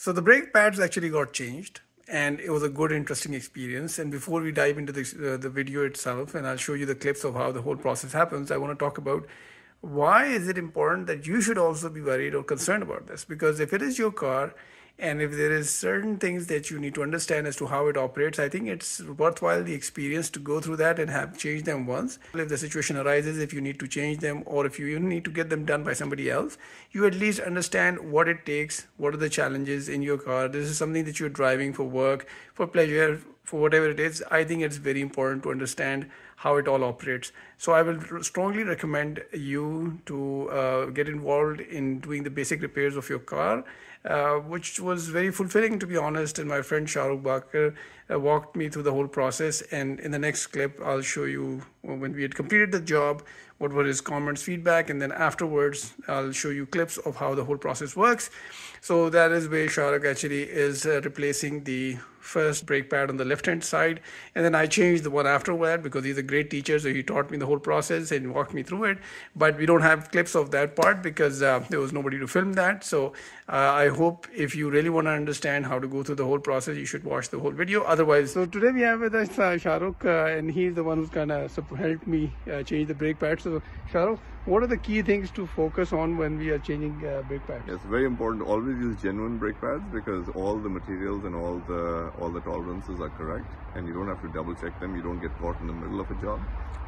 So the brake pads actually got changed, and it was a good, interesting experience. And before we dive into the video itself, and I'll show you the clips of how the whole process happens, I want to talk about why is it important that you should also be worried or concerned about this. Because if it is your car, and if there is certain things that you need to understand as to how it operates, I think it's worthwhile the experience to go through that and have changed them once. If the situation arises, if you need to change them, or if you even need to get them done by somebody else, you at least understand what it takes, what are the challenges in your car. This is something that you're driving for work, for pleasure, for whatever it is. I think it's very important to understand how it all operates. So I will strongly recommend you to get involved in doing the basic repairs of your car, which was very fulfilling, to be honest. And my friend Shahrukh Bakar walked me through the whole process. And in the next clip, I'll show you when we had completed the job, what were his comments, feedback, and then afterwards, I'll show you clips of how the whole process works. So that is where Shahrukh actually is replacing the first brake pad on the left hand side, and then I changed the one after that because he's a great teacher, so he taught me the whole process and walked me through it. But we don't have clips of that part because there was nobody to film that. So I hope if you really want to understand how to go through the whole process, you should watch the whole video. Otherwise, so today we have with us Shahrukh, and he's the one who's kind of helped me change the brake pad. So Shahrukh, what are the key things to focus on when we are changing brake pads? It's very important to always use genuine brake pads because all the materials and all the tolerances are correct, and you don't have to double check them. You don't get caught in the middle of a job.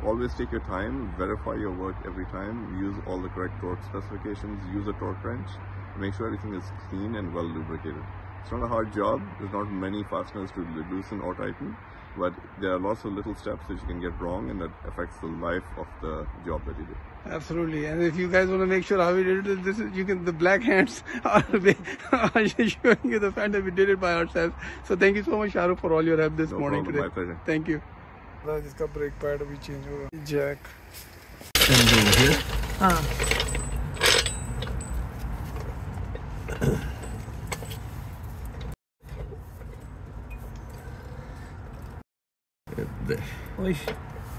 Always take your time, verify your work every time, use all the correct torque specifications, use a torque wrench, make sure everything is clean and well lubricated. It's not a hard job. There's not many fasteners to loosen or tighten, but there are lots of little steps that you can get wrong, and that affects the life of the job that you do. Absolutely. And if you guys want to make sure how we did it, this is, you can, the black hands are showing you the fact that we did it by ourselves. So thank you so much, Shahrukh, for all your help this morning today. My pleasure. Thank you. इसका brake pad अभी change होगा. Jack. हाँ.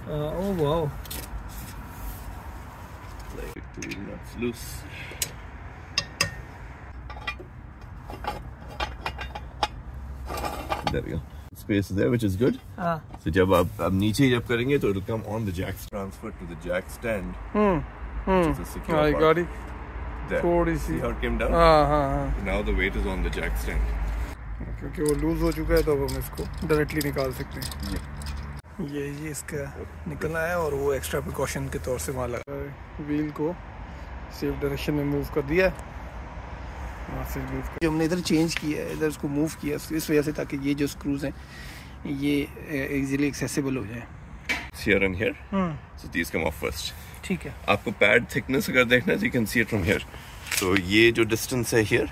Oh wow. Like two nuts loose. There we go. Space there, which is good. So जब आप नीचे जब करेंगे तो it'll come on the jack, transfer to the jack stand. Which is a secure part. got it. There. थोड़ी सी. See how it came down? Now the weight is on the jack stand. क्योंकि वो loose हो चुका है तो अब हम इसको डायरेक्टली निकाल सकते हैं. ये इसका निकलना है और वो एक्स्ट्रा प्रिकॉशन के तौर से वहाँ लगा व्हील को सेफ डायरेक्शन में मूव कर दिया. जो हमने इधर चेंज किया है, इधर उसको मूव किया इस वजह से ताकि ये जो स्क्रूज हैं ये इजीली एक्सेसिबल हो जाए. Here and here. So these come off first. ठीक है. आपको पैड थिकनेस अगर देखना है, you can see it from here. So ये जो distance है here.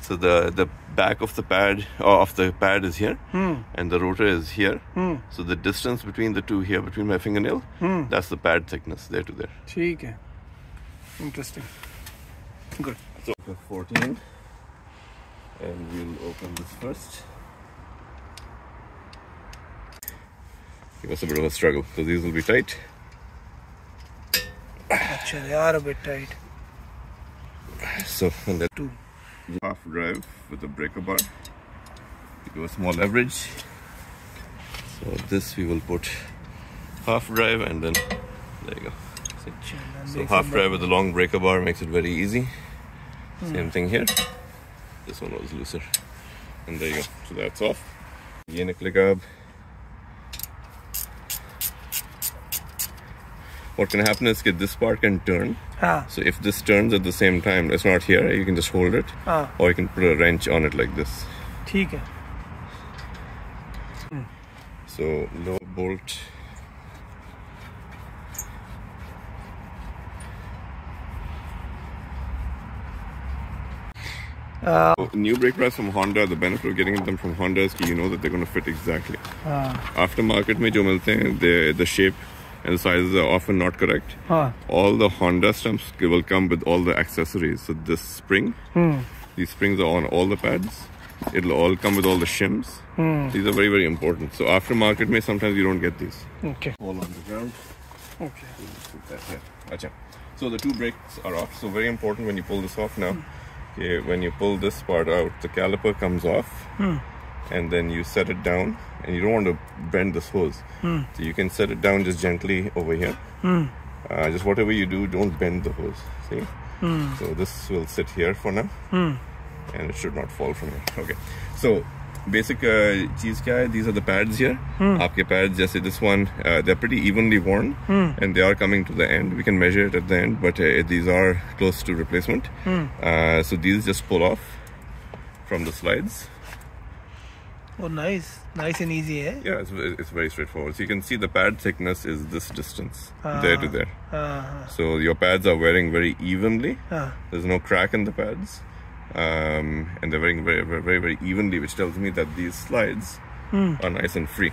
So the back of the pad is here, and the rotor is here. So the distance between the two here, between my fingernail, that's the pad thickness there to there. ठीक है. Interesting. Good. So 14, and we'll open this first. Give us a bit of a struggle because these will be tight. अच्छा, they are a bit tight. So and then two. Half drive with a breaker bar. We do a small leverage. So this we will put half drive, and then there you go. See? So half drive with a long breaker bar makes it very easy. Same thing here. This one was looser, and there you go. So that's off. ये निकलेगा अब. What can happen is that this part can turn. So if this turns at the same time, it's not here, you can just hold it, or you can put a wrench on it like this. ठीक है. So low bolt. New brake pads from Honda, the benefit of getting them from Honda is that you know that they're going to fit exactly. Aftermarket में जो मिलते हैं, the shape and the sizes are often not correct. All the Honda stumps will come with all the accessories. So this spring, these springs are on all the pads. It'll all come with all the shims. These are very, very important. So aftermarket में sometimes you don't get these. Okay. All on the ground. Okay. Put that here. Achha. So the two brakes are off. So very important when you pull this off now. Okay, when you pull this part out, the caliper comes off, and then you set it down, and you don't want to bend this hose. So you can set it down just gently over here. Just whatever you do, don't bend the hose. See? So this will sit here for now, and it should not fall from here. Okay. So basic cheese kya hai? These are the pads here. Aapke pads, jaise this one, they're pretty evenly worn, and they are coming to the end. We can measure it at the end, but these are close to replacement. So these just pull off from the slides. Oh, nice and easy, eh? Yeah, it's very straightforward. So you can see the pad thickness is this distance, there to there. So your pads are wearing very evenly. There's no crack in the pads. And they're wearing very evenly, which tells me that these slides are nice and free.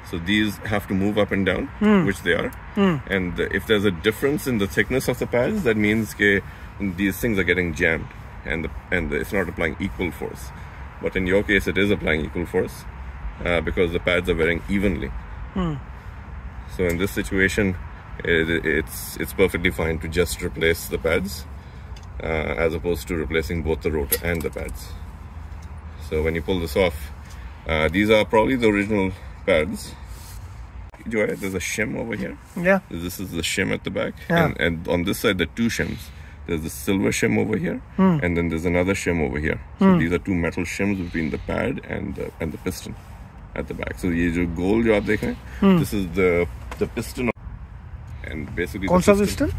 So these have to move up and down, which they are. And if there's a difference in the thickness of the pads, that means that these things are getting jammed, and it's not applying equal force. But in your case, it is applying equal force because the pads are wearing evenly. So in this situation, it's perfectly fine to just replace the pads as opposed to replacing both the rotor and the pads. So when you pull this off, these are probably the original pads. Joy, there's a shim over here. Yeah. This is the shim at the back, Yeah. and on this side, there are two shims. There's the silver shim over here, and then there's another shim over here. So these are two metal shims between the pad and the piston at the back. So ये जो gold जो आप देख रहे हैं, this is the piston, and basically कौन सा piston?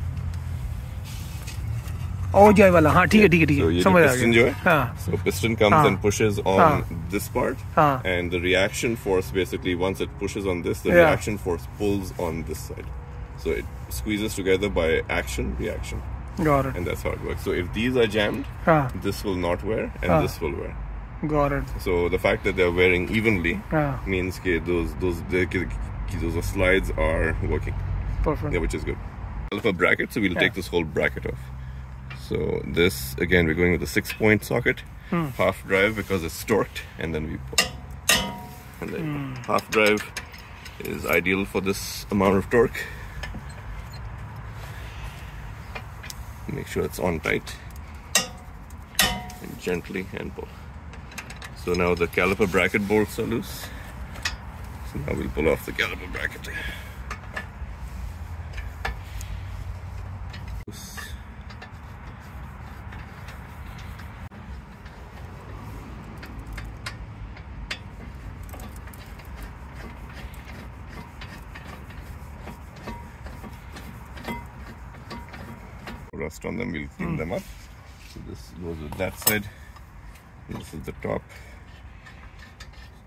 Oh, जय वाला, हाँ ठीक है So ये समझ आ piston गया. जो है, so piston comes and pushes on this part, हाँ. and the reaction force basically, once it pushes on this, the Yeah. reaction force pulls on this side. So it squeezes together by action, reaction. Got it. And that's how it works. So if these are jammed, this will not wear, and this will wear. Got it. So the fact that they're wearing evenly means that those slides are working. Perfect. Yeah, which is good. Caliper bracket, so we'll take this whole bracket off. So this, again, we're going with a 6-point socket, half drive because it's torqued, and then we pull. And then half drive is ideal for this amount of torque. Make sure it's on tight, and gently and pull. So now the caliper bracket bolts are loose. So now we'll pull off the caliper bracket. Rust on them, we'll clean them up. So this goes with that side. This is the top.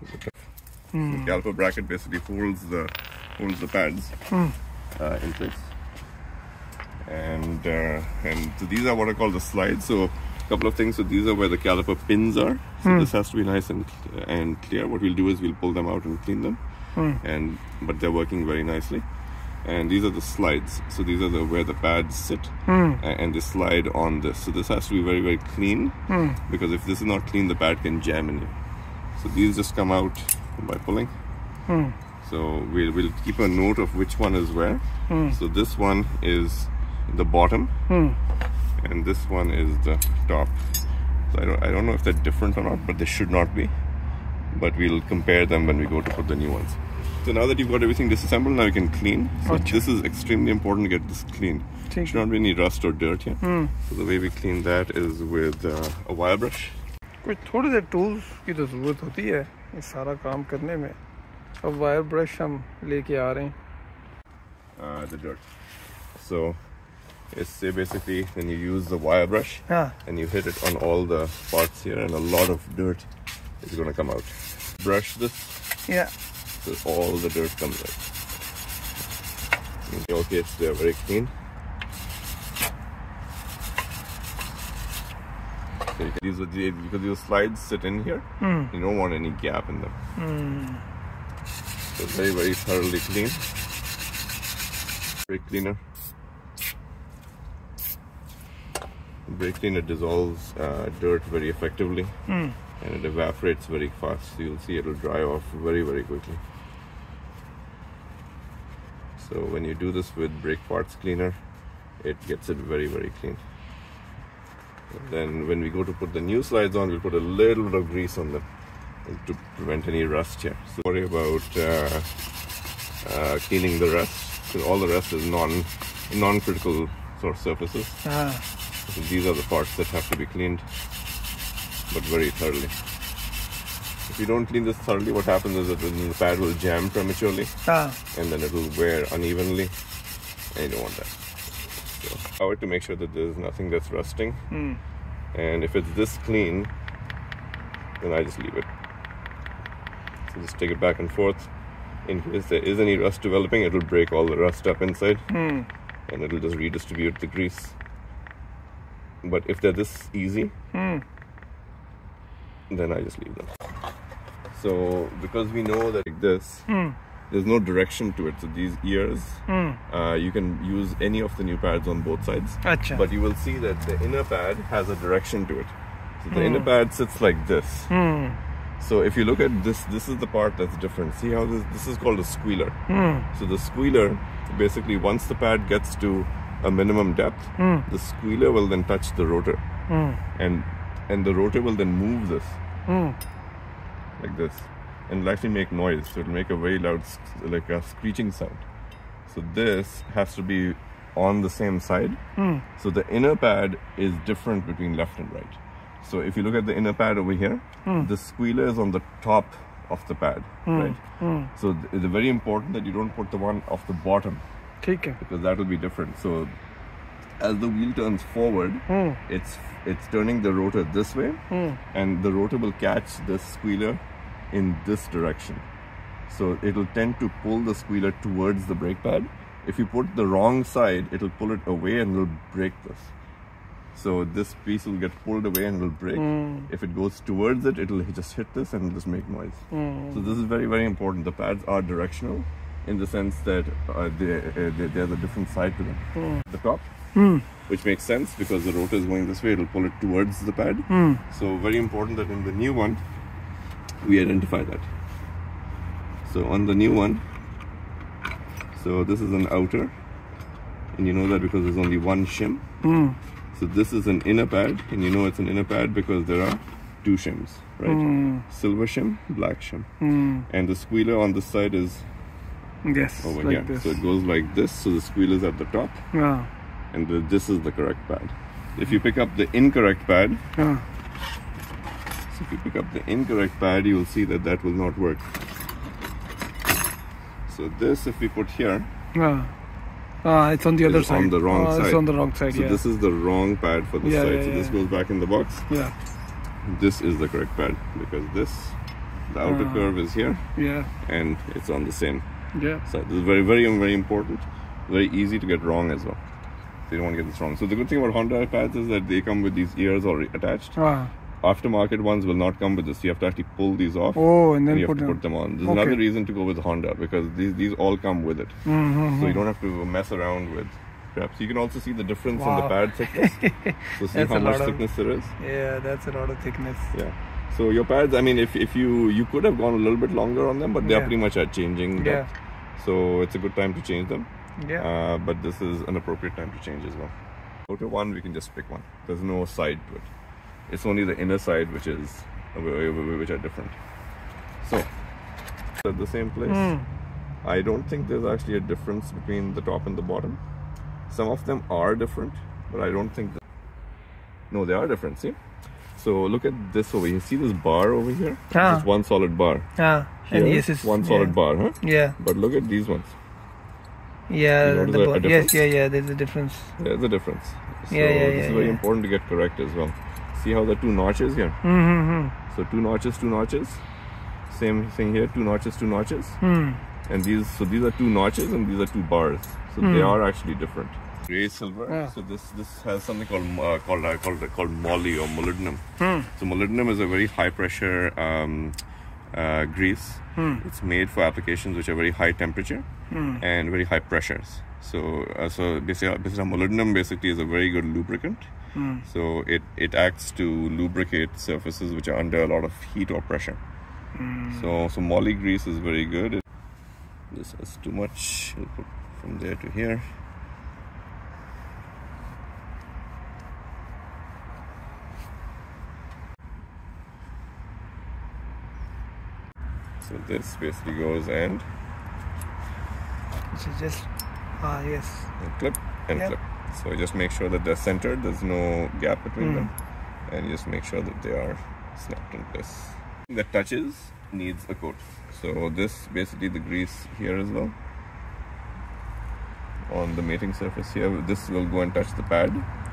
So the caliper bracket basically holds the pads in place. And so these are what are called the slides. So a couple of things. So these are where the caliper pins are. So this has to be nice and clear. What we'll do is we'll pull them out and clean them. But they're working very nicely. And these are the slides. So these are where the pads sit, and they slide on this. So this has to be very clean, because if this is not clean, the pad can jam in you. So these just come out by pulling. So we'll keep a note of which one is where. So this one is the bottom, and this one is the top. So I don't know if they're different or not, but they should not be. But we'll compare them when we go to put the new ones. So now that you've got everything disassembled, now you can clean. So this is extremely important to get this clean. There should not be any rust or dirt here. So the way we clean that is with a wire brush. कुछ थोड़े से tools की तो ज़रूरत होती है ये सारा काम करने में. अब wire brush हम लेके आ रहे हैं. The dirt. So it's basically when you use the wire brush and you hit it on all the parts here, and a lot of dirt is going to come out. Brush this. Yeah. So all the dirt comes out. In your case, they are very clean. So because these slides sit in here, you don't want any gap in them. So very thoroughly clean. Brake cleaner. Brake cleaner dissolves dirt very effectively, and it evaporates very fast. So you'll see it'll dry off very quickly. So when you do this with brake parts cleaner, it gets it very clean. Then when we go to put the new slides on, we'll put a little bit of grease on them to prevent any rust here. So worry about cleaning the rest, because all the rest is non-critical sort of surfaces. So these are the parts that have to be cleaned, but very thoroughly. If you don't clean this thoroughly, what happens is that the pad will jam prematurely, and then it will wear unevenly, and you don't want that. So I want to make sure that there's nothing that's rusting, and if it's this clean, then I just leave it. So just take it back and forth. In case there is any rust developing, it will break all the rust up inside, and it will just redistribute the grease. But if they're this easy, then I just leave them. So because we know that like this, there's no direction to it. So these ears, you can use any of the new pads on both sides. But you will see that the inner pad has a direction to it. So the inner pad sits like this. So if you look at this, this is the part that's different. See how this is called a squealer. So the squealer, basically once the pad gets to a minimum depth, the squealer will then touch the rotor. And the rotor will then move this. Like this, and it'll actually make noise, so it'll make a very loud, like a screeching sound. So this has to be on the same side. So the inner pad is different between left and right. So if you look at the inner pad over here, the squealer is on the top of the pad, right? So it's very important that you don't put the one off the bottom, because that will be different. So as the wheel turns forward, it's turning the rotor this way, and the rotor will catch the squealer in this direction. So it'll tend to pull the squealer towards the brake pad. If you put the wrong side, it'll pull it away and it'll break this. So this piece will get pulled away and will break. If it goes towards it, it'll just hit this and just make noise. So this is very, very important. The pads are directional in the sense that there's a different side to them. The top, which makes sense because the rotor is going this way, it'll pull it towards the pad. So very important that in the new one, we identify that. So on the new one, so this is an outer, and you know that because there's only one shim. So this is an inner pad, and you know it's an inner pad because there are two shims, right? Silver shim, black shim. And the squealer on this side is over like here. This. So it goes like this, so the squealer is at the top. And this is the correct pad. If you pick up the incorrect pad, so if you pick up the incorrect pad, you will see that that will not work. So this, if we put here, it's on the other side. On the wrong side. It's on the wrong side. So this is the wrong pad for this side. So this goes back in the box. This is the correct pad because the outer curve is here. And it's on the same side. This is very, very, very important. Very easy to get wrong as well. So you don't want to get this wrong. So the good thing about Honda pads is that they come with these ears already attached. Aftermarket ones will not come with this. You have to actually pull these off. And then you have to put them on. There's another reason to go with Honda because these all come with it. So you don't have to mess around with straps. You can also see the difference in the pad thickness. So see how much thickness there is. That's a lot of thickness. So your pads, I mean, if you could have gone a little bit longer on them, but they are pretty much at changing depth. So it's a good time to change them. But this is an appropriate time to change as well. Go to one, we can just pick one. There's no side to it. It's only the inner side which are different. So at the same place, I don't think there's actually a difference between the top and the bottom. Some of them are different, but I don't think no, they are different. See, so look at this over here. See this bar over here? Just one solid bar. And yes, it's one solid bar, huh? But look at these ones. There's a difference. There's a difference. So this is very important to get correct as well. See how the two notches here? So two notches. Same thing here, two notches. And these are two notches and these are two bars. So they are actually different. Gray silver. So this has something called moly or molybdenum. So molybdenum is a very high pressure grease. It's made for applications which are very high temperature and very high pressures. So basically molybdenum basically is a very good lubricant. So it acts to lubricate surfaces which are under a lot of heat or pressure. So moly grease is very good. This is too much. We'll put from there to here. So this basically goes and Which is just yes. clip and Yep. clip. So just make sure that they're centered, there's no gap between them, and you just make sure that they are snapped in place. The touches needs a coat. So this basically the grease here as well on the mating surface here. This will go and touch the pad.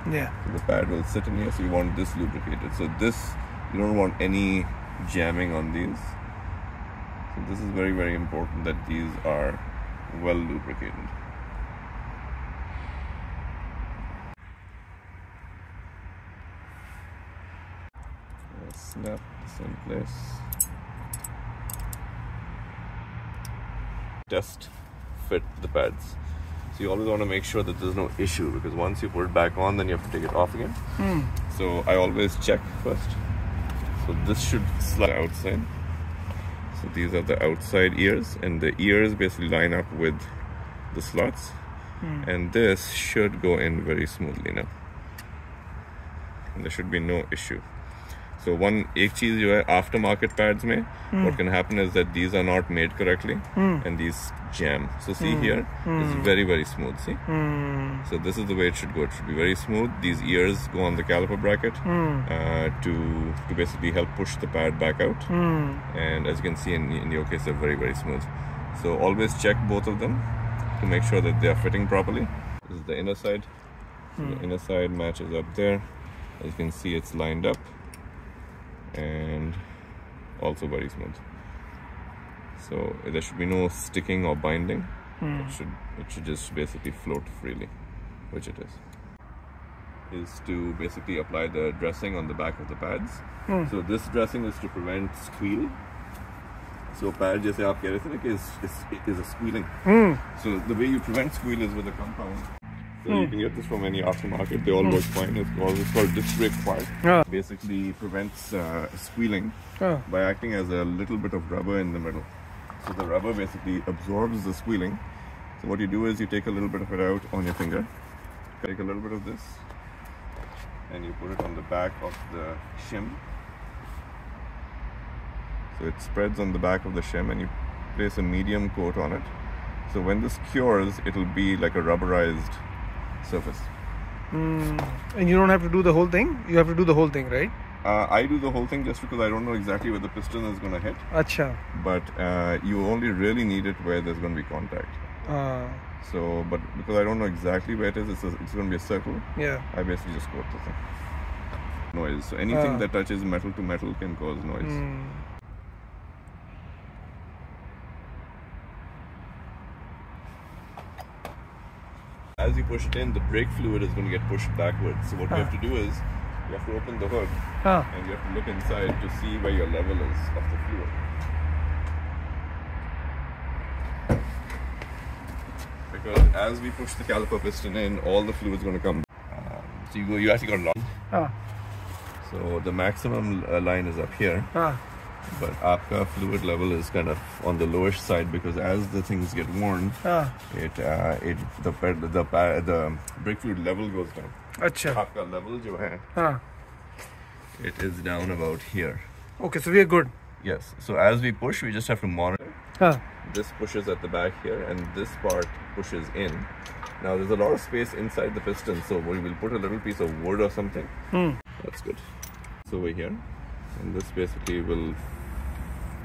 Yeah. So the pad will sit in here, so you want this lubricated. So this, you don't want any jamming on these. So this is very, very important that these are well lubricated. Snap this in place. Test fit the pads. So you always want to make sure that there's no issue, because once you put it back on, then you have to take it off again. So I always check first. So this should slide outside. So these are the outside ears, and the ears basically line up with the slots. And this should go in very smoothly now. And there should be no issue. So one एक चीज जो है aftermarket pads में what can happen is that these are not made correctly and these jam. So see here, it's very, very smooth. See, so this is the way it should go. It should be very smooth. These ears go on the caliper bracket to basically help push the pad back out. And as you can see in your case, they're very, very smooth. So always check both of them to make sure that they are fitting properly. This is the inner side. So the inner side matches up there. As you can see, it's lined up and also very smooth. So there should be no sticking or binding. It should just basically float freely, which it is to basically apply the dressing on the back of the pads. So this dressing is to prevent squeal. So pad जैसे आप कह रहे थे ना कि is a squealing. So the way you prevent squeal is with a compound. So you can get this from any aftermarket. They all work fine. It's called disc brake quiet. Basically prevents squealing by acting as a little bit of rubber in the middle. So the rubber basically absorbs the squealing. So what you do is you take a little bit of it out on your finger. Take a little bit of this and you put it on the back of the shim. So it spreads on the back of the shim and you place a medium coat on it. So when this cures, it will be like a rubberized surface. And you don't have to do the whole thing? You have to do the whole thing, right? I do the whole thing just because I don't know exactly where the piston is going to hit. Acha. But you only really need it where there's going to be contact. So, but because I don't know exactly where it is, it's going to be a circle. Yeah. I basically just coat the thing. Noise. So anything that touches metal to metal can cause noise. As you push it in, the brake fluid is going to get pushed backwards. So what you have to do is, you have to open the hood and you have to look inside to see where your level is of the fluid. Because as we push the caliper piston in, all the fluid is going to come. So you actually got a lot. So the maximum line is up here. But आपका fluid level is kind of on the lowish side because as the things get worn, the brake fluid level goes down. Acha. आपका level जो है, it is down about here. Okay, so we are good. Yes. So as we push, we just have to monitor. This pushes at the back here, and this part pushes in. Now there's a lot of space inside the piston, so we will put a little piece of wood or something. That's good. So over here, and this basically will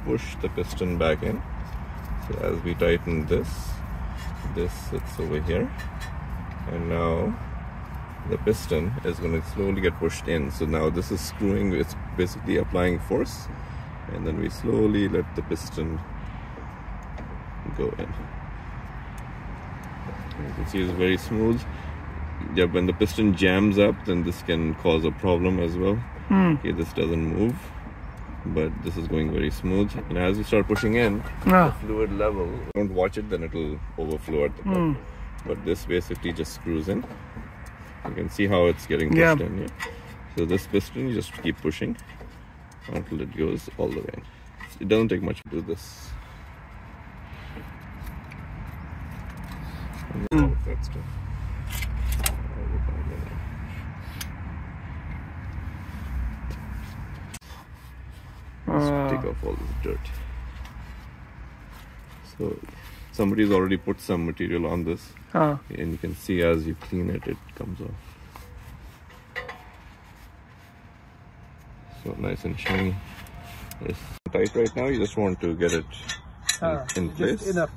push the piston back in. So as we tighten this sits over here, and now the piston is going to slowly get pushed in. So now this is screwing, it's basically applying force, and then we slowly let the piston go in. You can see it's very smooth. Yeah, when the piston jams up, then this can cause a problem as well. Okay, this doesn't move, but this is going very smooth. And as you start pushing in, the fluid level, don't watch it, then it'll overflow at the top. But this basically just screws in. You can see how it's getting pushed in. Yeah? So this piston, you just keep pushing until it goes all the way in. It doesn't take much to do this. That stuff. Let's take off all this dirt. So somebody's already put some material on this, and you can see as you clean it, it comes off. So nice and shiny. It's tight right now. You just want to get it in place. Just enough.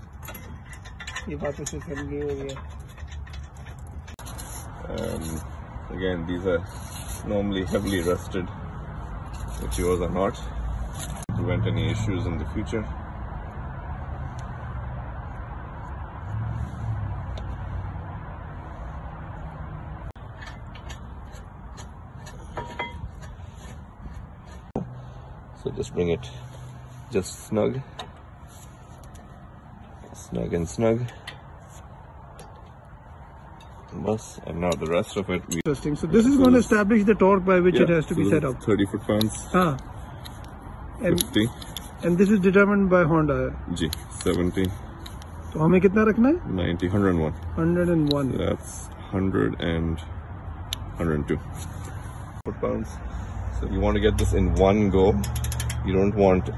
Again, these are normally heavily rusted, which yours are not, to prevent any issues in the future. So just bring it just snug and snug. And now the rest of it. Interesting. So this is going to establish the torque by which it has to be set up. 30 foot-pounds. And 50. And this is determined by Honda. G 70. So हमें कितना रखना है? 90, 101. 101. That's 100 and 102 foot-pounds. So you want to get this in one go. You don't want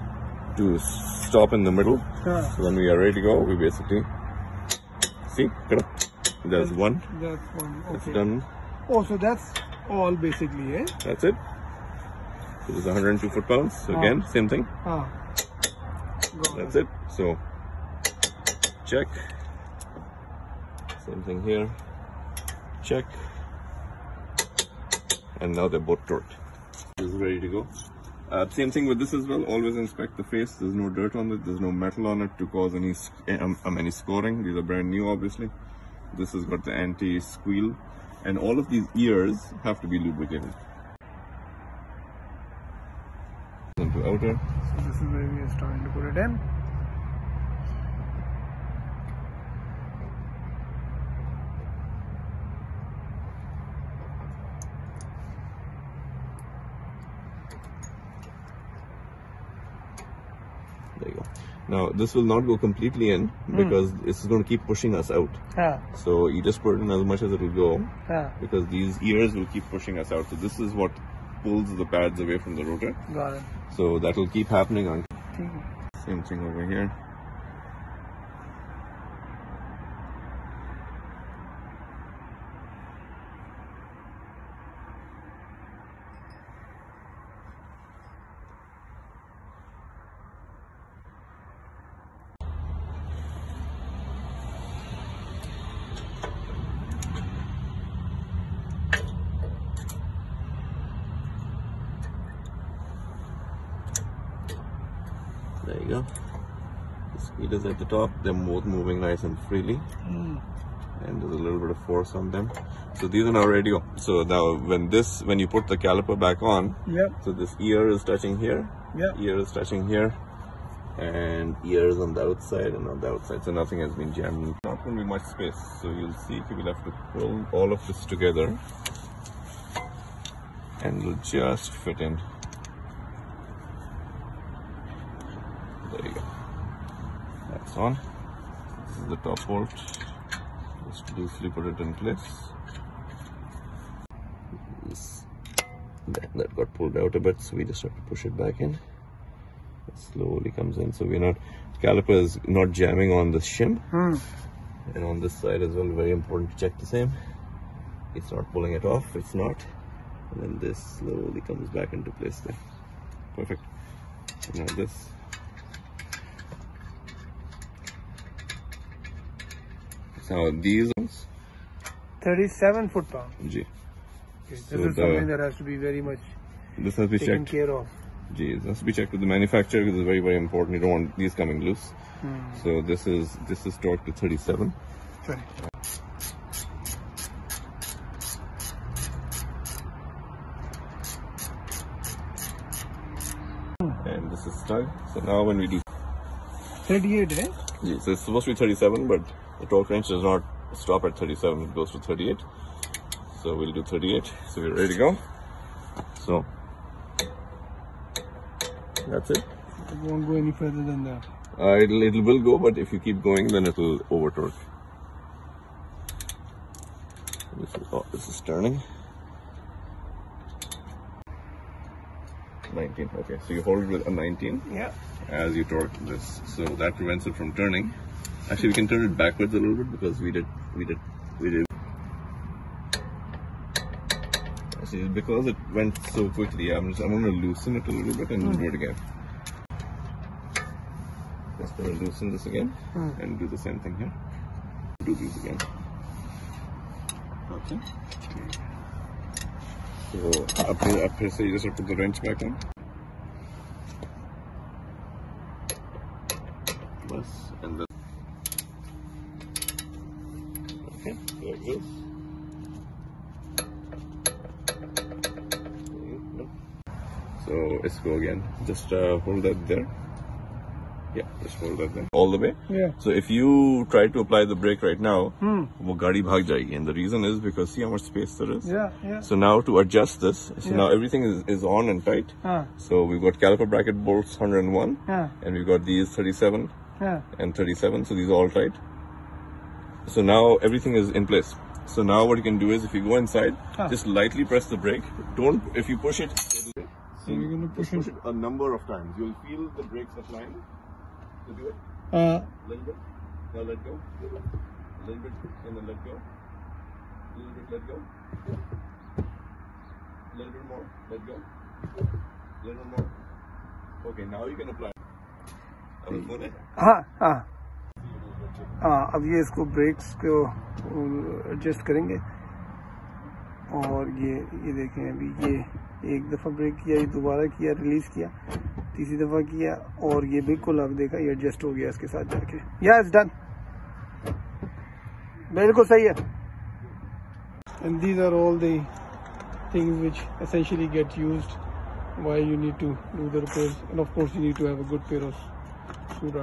to stop in the middle. So when we are ready to go, we basically see. There's one. That's one. Okay. It's done. Oh, so that's all basically, eh? That's it. This is 102 foot-pounds. So again, same thing. That's it. So check. Same thing here. Check. And now they're both torqued. This is ready to go. Same thing with this as well. Always inspect the face. There's no dirt on it. There's no metal on it to cause any scoring. These are brand new, obviously. This has got the anti-squeal, and all of these ears have to be lubricated. Into outer. So this is where we are starting to put it in. There you go. Now this will not go completely in because this is going to keep pushing us out. So you just put in as much as it will go because these ears will keep pushing us out. So this is what pulls the pads away from the rotor. Got it. So that will keep happening on. Same thing over here. There you go. The speed is at the top. They're both moving nice and freely. And there's a little bit of force on them. So these are now ready to go. So now when you put the caliper back on, so this ear is touching here, ear is touching here, and ears on the outside and on the outside. So nothing has been jammed. Not going to be much space. So you'll see we'll have to pull all of this together and it'll just fit in. There you go. That's on. This is the top bolt. Just loosely put it in place. That got pulled out a bit, so we just have to push it back in. It slowly comes in, so we're not, caliper is not jamming on the shim. And on this side as well, very important to check the same. It's not pulling it off, it's not. And then this slowly comes back into place there. Perfect. Now this. So these ones 37 foot-pounds. G. Okay, this So is something that has to be very much this has to be taken checked. care of. G. This has to be checked with the manufacturer because it's very, very important. You don't want these coming loose. So this is torqued to 37. Sorry. And this is snug. So now when we do 38, eh? G. So it's supposed to be 37, but the torque wrench does not stop at 37. It goes to 38. So we'll do 38. So we're ready to go. So that's it. It won't go any further than that. It will go, but if you keep going, then it will over torque. This is turning. 19. Okay, so you hold it with a 19 as you torque this. So that prevents it from turning. Actually, we can turn it backwards a little bit because we did. See, because it went so quickly, I'm going to loosen it a little bit and do it again. Just going to loosen this again and do the same thing here. Do these again. Okay. So up here, so you just have to put the wrench back on. And then okay, there it goes. So let's go again. Just hold that there. Yeah, just hold that there. All the way. Yeah. So if you try to apply the brake right now, वो गाड़ी भाग जाएगी. And the reason is because see how much space there is. Yeah. So now to adjust this, so now everything is on and tight. So we've got caliper bracket bolts 101, and we've got these 37 and 37. So these are all tight. So now everything is in place. So now what you can do is if you go inside, just lightly press the brake. Don't, if you push it. So you're going to push it a number of times. You'll feel the brakes applying. So do it. A little bit. Now let go. A little bit and then let go. A little bit, let go. A little bit more, let go. A little bit more. Okay, now you can apply. अब ये इसको breaks को adjust करेंगे और ये देखें अभी ये एक दफ़ा ब्रेक किया, ये दोबारा किया, रिलीज़ किया, तीसरी दफ़ा किया और ये बिल्कुल अब देखा ये एडजस्ट हो गया इसके साथ जाके. या इट्स डन, बिल्कुल सही है. And these are all the things which essentially get used while you need to do the repairs, and of course you need to have a good pair of screwdrivers.